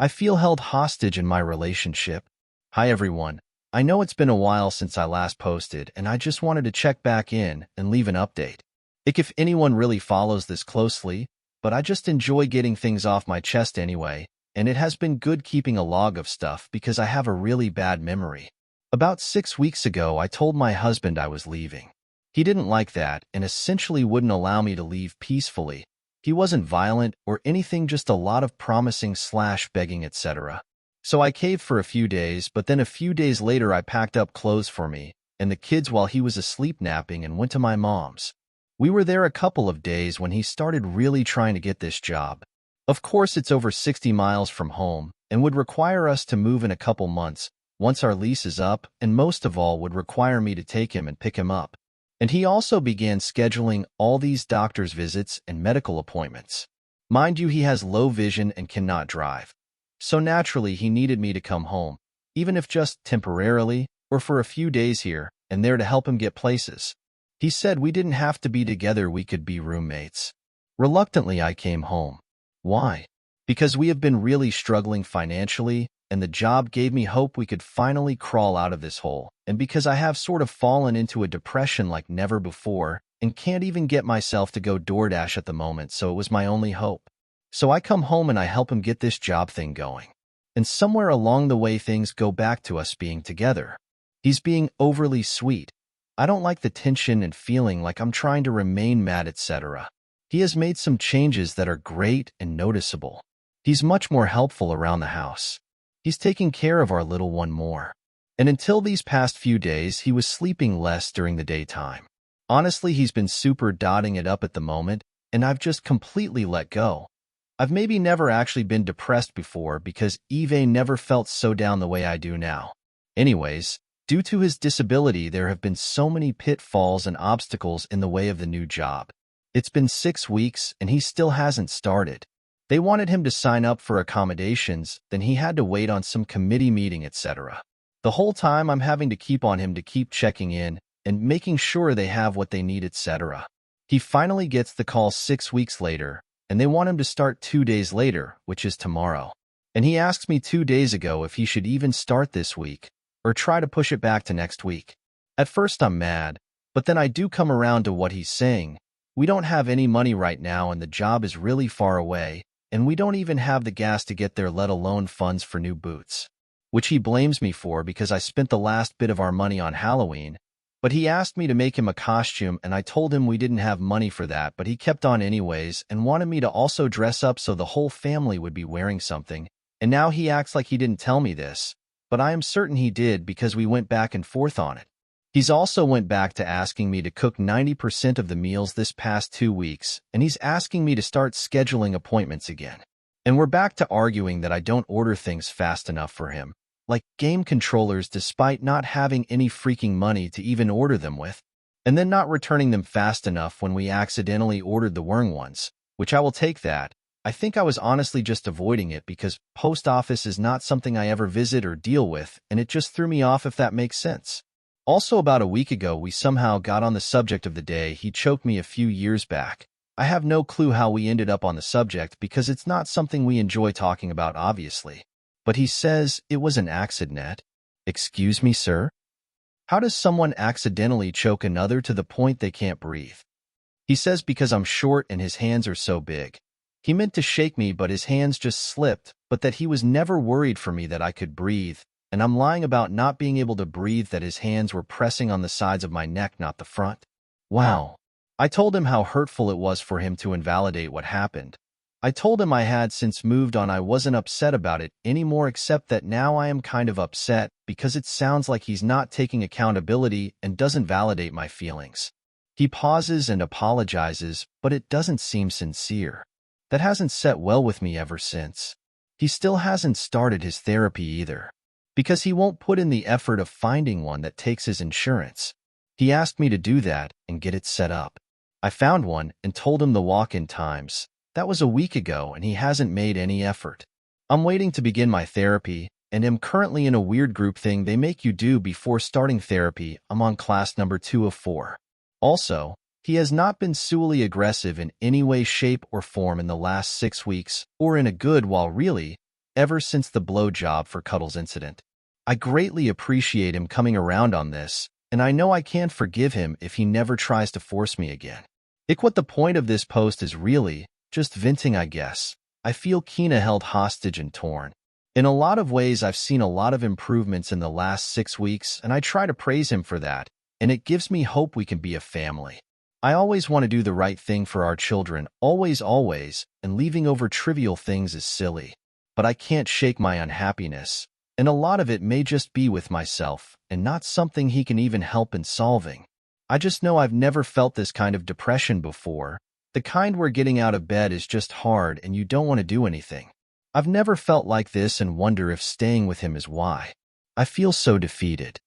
I feel held hostage in my relationship. Hi everyone. I know it's been a while since I last posted, and I just wanted to check back in and leave an update. If anyone really follows this closely, but I just enjoy getting things off my chest anyway, and it has been good keeping a log of stuff because I have a really bad memory. About 6 weeks ago, I told my husband I was leaving. He didn't like that and essentially wouldn't allow me to leave peacefully. He wasn't violent or anything, just a lot of promising/begging, etc. So I caved for a few days, but then a few days later I packed up clothes for me and the kids while he was asleep napping and went to my mom's. We were there a couple of days when he started really trying to get this job. Of course, it's over 60 miles from home and would require us to move in a couple months once our lease is up, and most of all would require me to take him and pick him up. And he also began scheduling all these doctor's visits and medical appointments. Mind you, he has low vision and cannot drive. So naturally, he needed me to come home, even if just temporarily or for a few days here and there to help him get places. He said we didn't have to be together, we could be roommates. Reluctantly, I came home. Why? Because we have been really struggling financially, and the job gave me hope we could finally crawl out of this hole, and because I have sort of fallen into a depression like never before and can't even get myself to go DoorDash at the moment, so it was my only hope. So I come home and I help him get this job thing going. And somewhere along the way things go back to us being together. He's being overly sweet. I don't like the tension and feeling like I'm trying to remain mad, etc. He has made some changes that are great and noticeable. He's much more helpful around the house. He's taking care of our little one more. And until these past few days, he was sleeping less during the daytime. Honestly, he's been super dotting it up at the moment, and I've just completely let go. I've maybe never actually been depressed before because Eve never felt so down the way I do now. Anyways, due to his disability, there have been so many pitfalls and obstacles in the way of the new job. It's been 6 weeks and he still hasn't started. They wanted him to sign up for accommodations, then he had to wait on some committee meeting, etc. The whole time I'm having to keep on him to keep checking in and making sure they have what they need, etc. He finally gets the call 6 weeks later, and they want him to start 2 days later, which is tomorrow. And he asked me 2 days ago if he should even start this week or try to push it back to next week. At first I'm mad, but then I do come around to what he's saying. We don't have any money right now and the job is really far away, and we don't even have the gas to get there, let alone funds for new boots. Which he blames me for because I spent the last bit of our money on Halloween, but he asked me to make him a costume and I told him we didn't have money for that, but he kept on anyways and wanted me to also dress up so the whole family would be wearing something, and now he acts like he didn't tell me this, but I am certain he did because we went back and forth on it. He's also went back to asking me to cook 90% of the meals this past 2 weeks, and he's asking me to start scheduling appointments again. And we're back to arguing that I don't order things fast enough for him, like game controllers, despite not having any freaking money to even order them with, and then not returning them fast enough when we accidentally ordered the wrong ones, which I will take that. I think I was honestly just avoiding it because post office is not something I ever visit or deal with, and it just threw me off, if that makes sense. Also, about a week ago, we somehow got on the subject of the day he choked me a few years back. I have no clue how we ended up on the subject because it's not something we enjoy talking about, obviously. But he says it was an accident. Excuse me, sir? How does someone accidentally choke another to the point they can't breathe? He says because I'm short and his hands are so big. He meant to shake me, but his hands just slipped, but that he was never worried for me that I could breathe. And I'm lying about not being able to breathe, that his hands were pressing on the sides of my neck, not the front. Wow. I told him how hurtful it was for him to invalidate what happened. I told him I had since moved on. I wasn't upset about it anymore, except that now I am kind of upset because it sounds like he's not taking accountability and doesn't validate my feelings. He pauses and apologizes, but it doesn't seem sincere. That hasn't set well with me ever since. He still hasn't started his therapy either, because he won't put in the effort of finding one that takes his insurance. He asked me to do that and get it set up. I found one and told him the walk-in times. That was a week ago and he hasn't made any effort. I'm waiting to begin my therapy and am currently in a weird group thing they make you do before starting therapy. I'm on class number 2 of 4. Also, he has not been sexually aggressive in any way, shape, or form in the last 6 weeks, or in a good while really. ever since the blowjob for Cuddles incident. I greatly appreciate him coming around on this, and I know I can't forgive him if he never tries to force me again. What the point of this post is really just venting, I guess. I feel Kina held hostage and torn. In a lot of ways, I've seen a lot of improvements in the last 6 weeks, and I try to praise him for that, and it gives me hope we can be a family. I always want to do the right thing for our children, always, and leaving over trivial things is silly. But I can't shake my unhappiness, and a lot of it may just be with myself, and not something he can even help in solving. I just know I've never felt this kind of depression before, the kind where getting out of bed is just hard and you don't want to do anything. I've never felt like this and wonder if staying with him is why. I feel so defeated.